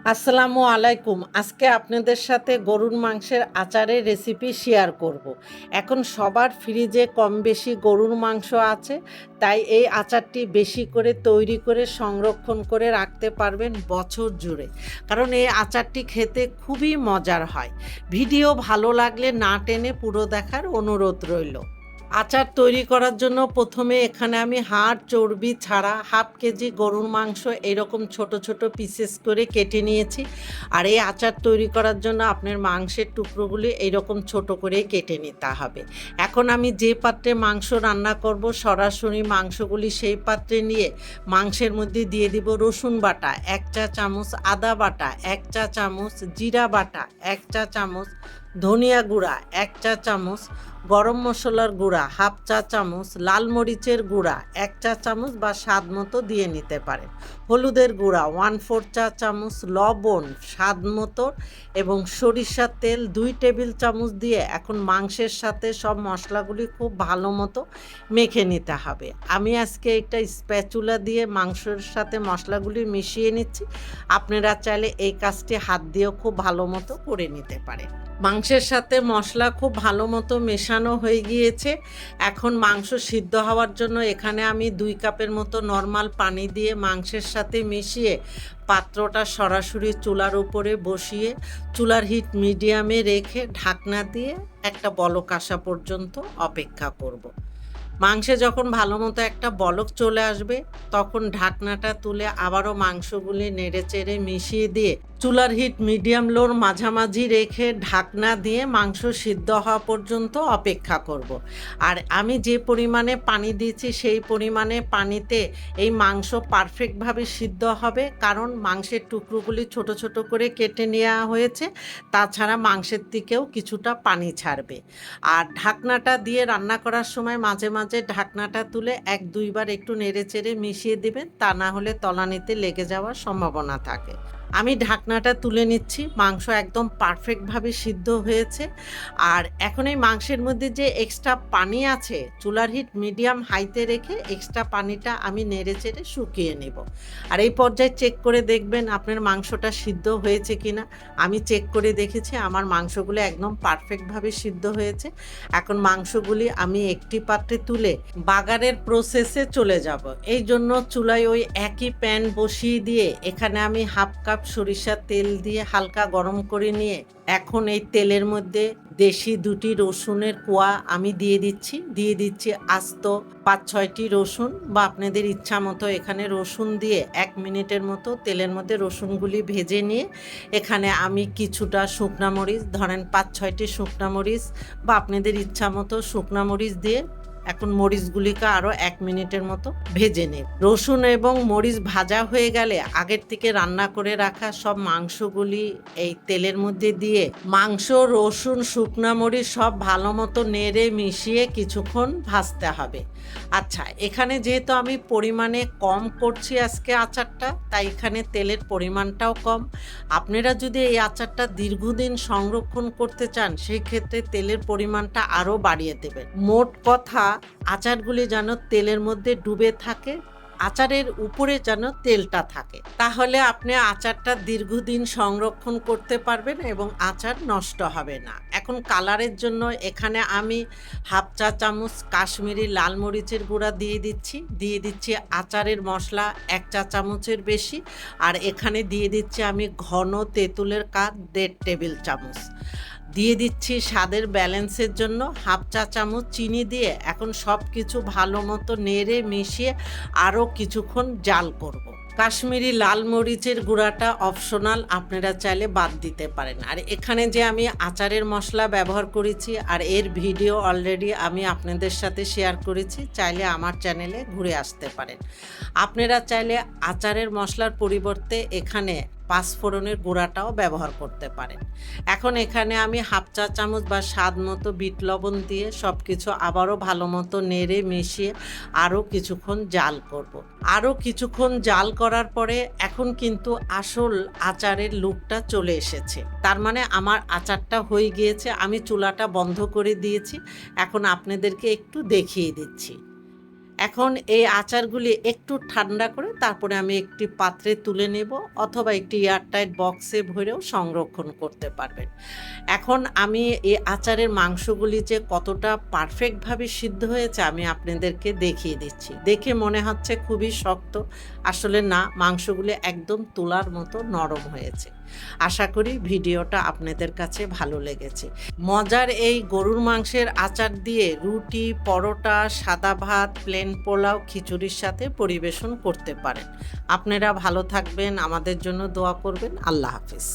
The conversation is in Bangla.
আসসালামু আলাইকুম। আজকে আপনাদের সাথে গরুর মাংসের আচারের রেসিপি শেয়ার করব। এখন সবার ফ্রিজে কম বেশি গরুর মাংস আছে, তাই এই আচারটি বেশি করে তৈরি করে সংরক্ষণ করে রাখতে পারবেন বছর জুড়ে। কারণ এই আচারটি খেতে খুবই মজার হয়। ভিডিও ভালো লাগলে না টেনে পুরো দেখার অনুরোধ রইল। আচার তৈরি করার জন্য প্রথমে এখানে আমি হাড় চর্বি ছাড়া হাফ কেজি গরুর মাংস এরকম ছোট ছোট পিসেস করে কেটে নিয়েছি। আর এই আচার তৈরি করার জন্য আপনার মাংসের টুকরোগুলি এইরকম ছোট করে কেটে নিতে হবে। এখন আমি যে পাত্রে মাংস রান্না করব সরাসরি মাংসগুলি সেই পাত্রে নিয়ে মাংসের মধ্যে দিয়ে দিব রসুন বাটা 1 চা চামচ, আদা বাটা 1 চা চামচ, জিরা বাটা 1 চা চামচ, ধনিয়া গুঁড়া 1 চা চামচ, গরম মশলার গুঁড়া হাফ চা চামচ, লাল মরিচের গুঁড়া 1 চা চামচ বা স্বাদ মতো দিয়ে নিতে পারেন, হলুদের গুঁড়া 1/4 চা চামচ, লবণ স্বাদ মতো এবং সরিষার তেল 2 টেবিল চামচ দিয়ে এখন মাংসের সাথে সব মশলাগুলি খুব ভালো মতো মেখে নিতে হবে। আমি আজকে একটা স্প্যাচুলা দিয়ে মাংসের সাথে মশলাগুলি মিশিয়ে নিচ্ছি। আপনারা চাইলে এই কাজটি হাত দিয়েও খুব ভালো মতো করে নিতে পারেন। মাংসের সাথে মশলা খুব ভালো মতো মেশানো হয়ে গিয়েছে। এখন মাংস সিদ্ধ হওয়ার জন্য এখানে আমি 2 কাপের মতো নর্মাল পানি দিয়ে মাংসের সাথে মিশিয়ে পাত্রটা সরাসরি চুলার উপরে বসিয়ে চুলার হিট মিডিয়ামে রেখে ঢাকনা দিয়ে একটা বলক আসা পর্যন্ত অপেক্ষা করব। মাংসে যখন ভালো মতো একটা বলক চলে আসবে তখন ঢাকনাটা তুলে আবারও মাংসগুলি নেড়েচেড়ে মিশিয়ে দিয়ে চুলার হিট মিডিয়াম লোর মাঝামাঝি রেখে ঢাকনা দিয়ে মাংস সিদ্ধ হওয়া পর্যন্ত অপেক্ষা করব। আর আমি যে পরিমাণে পানি দিয়েছি সেই পরিমাণে পানিতে এই মাংস পারফেক্টভাবে সিদ্ধ হবে, কারণ মাংসের টুকরোগুলি ছোট ছোট করে কেটে নেওয়া হয়েছে, তাছাড়া মাংসের থেকেও কিছুটা পানি ছাড়বে। আর ঢাকনাটা দিয়ে রান্না করার সময় মাঝে মাঝে ঢাকনাটা তুলে 1-2 বার একটু নেড়েচেড়ে মিশিয়ে দেবেন, তা না হলে তলানিতে লেগে যাওয়ার সম্ভাবনা থাকে। আমি ঢাকনাটা তুলে নিচ্ছি। মাংস একদম পারফেক্টভাবে সিদ্ধ হয়েছে। আর এখন এই মাংসের মধ্যে যে এক্সট্রা পানি আছে চুলার হিট মিডিয়াম হাইতে রেখে এক্সট্রা পানিটা আমি নেড়েচেড়ে শুকিয়ে নেব। আর এই পর্যায়ে চেক করে দেখবেন আপনার মাংসটা সিদ্ধ হয়েছে কিনা। আমি চেক করে দেখেছি আমার মাংসগুলো একদম পারফেক্টভাবে সিদ্ধ হয়েছে। এখন মাংসগুলি আমি একটি পাত্রে তুলে বাগারের প্রসেসে চলে যাব। এই জন্য চুলায় ওই একই প্যান বসিয়ে দিয়ে এখানে আমি হাফ কাপ সরিষার তেল দিয়ে হালকা গরম করে নিয়ে এখন এই তেলের মধ্যে দেশি 2টি রসুনের কোয়া আমি দিয়ে দিচ্ছি আস্ত 5-6টি রসুন বা আপনাদের ইচ্ছা মতো এখানে রসুন দিয়ে 1 মিনিটের মতো তেলের মধ্যে রসুনগুলি ভেজে নিয়ে এখানে আমি কিছুটা শুকনা মরিচ, ধরেন 5-6টি শুকনা মরিচ বা আপনাদের ইচ্ছা মতো শুকনা মরিচ দিয়ে এখন মরিচগুলিকে আরও 1 মিনিটের মতো ভেজে নেব। রসুন এবং মরিচ ভাজা হয়ে গেলে আগের থেকে রান্না করে রাখা সব মাংসগুলি এই তেলের মধ্যে দিয়ে মাংস, রসুন, শুকনা মরিচ সব ভালো মতো নেড়ে মিশিয়ে কিছুক্ষণ ভাজতে হবে। আচ্ছা, এখানে যেহেতু আমি পরিমাণে কম করছি আজকে আচারটা, তাই এখানে তেলের পরিমাণটাও কম। আপনারা যদি এই আচারটা দীর্ঘদিন সংরক্ষণ করতে চান সেই ক্ষেত্রে তেলের পরিমাণটা আরও বাড়িয়ে দেবেন। মোট কথা আচারগুলি যেন তেলের মধ্যে ডুবে থাকে, আচারের উপরে যেন তেলটা থাকে, তাহলে আপনি আচারটা দীর্ঘদিন সংরক্ষণ করতে পারবেন এবং আচার নষ্ট হবে না। এখন কালারের জন্য এখানে আমি হাফ চা চামচ কাশ্মীরি লাল মরিচের গুঁড়া দিয়ে দিচ্ছি আচারের মশলা 1 চা চামচের বেশি, আর এখানে দিয়ে দিচ্ছি আমি ঘন তেঁতুলের কাঠ 1.5 টেবিল চামচ। দিয়ে দিচ্ছি স্বাদের ব্যালেন্সের জন্য হাফ চা চামচ চিনি দিয়ে এখন সব কিছু ভালো মতো নেড়ে মিশিয়ে আরও কিছুক্ষণ জাল করব। কাশ্মীরি লাল মরিচের গুঁড়াটা অপশনাল, আপনারা চাইলে বাদ দিতে পারেন। আর এখানে যে আমি আচারের মশলা ব্যবহার করেছি আর এর ভিডিও অলরেডি আমি আপনাদের সাথে শেয়ার করেছি, চাইলে আমার চ্যানেলে ঘুরে আসতে পারেন। আপনারা চাইলে আচারের মশলার পরিবর্তে এখানে পাঁচফোড়নের গুঁড়াটাও ব্যবহার করতে পারেন। এখন এখানে আমি হাফ চা চামচ বা স্বাদ মতো বিট লবণ দিয়ে সব কিছু আবারও ভালো মতো নেড়ে মিশিয়ে আরও কিছুক্ষণ জাল করব। আরও কিছুক্ষণ জাল করার পরে এখন কিন্তু আসল আচারের লুকটা চলে এসেছে, তার মানে আমার আচারটা হয়ে গিয়েছে। আমি চুলাটা বন্ধ করে দিয়েছি। এখন আপনাদেরকে একটু দেখিয়ে দিচ্ছি। এখন এই আচারগুলি একটু ঠান্ডা করে তারপরে আমি একটি পাত্রে তুলে নেব, অথবা একটি এয়ারটাইট বক্সে ভরেও সংরক্ষণ করতে পারবেন। এখন আমি এই আচারের মাংসগুলি যে কতটা পারফেক্টভাবে সিদ্ধ হয়েছে আমি আপনাদেরকে দেখিয়ে দিচ্ছি। দেখে মনে হচ্ছে খুবই শক্ত, আসলে না, মাংসগুলি একদম তুলার মতো নরম হয়েছে। আশা করি ভিডিওটা আপনাদের কাছে ভালো লেগেছে। মজার এই গরুর মাংসের আচার দিয়ে রুটি, পরোটা, সাদা ভাত, প্লেন পোলাও, খিচুড়ির সাথে পরিবেশন করতে পারেন। আপনারা ভালো থাকবেন, আমাদের জন্য দোয়া করবেন। আল্লাহ হাফেজ।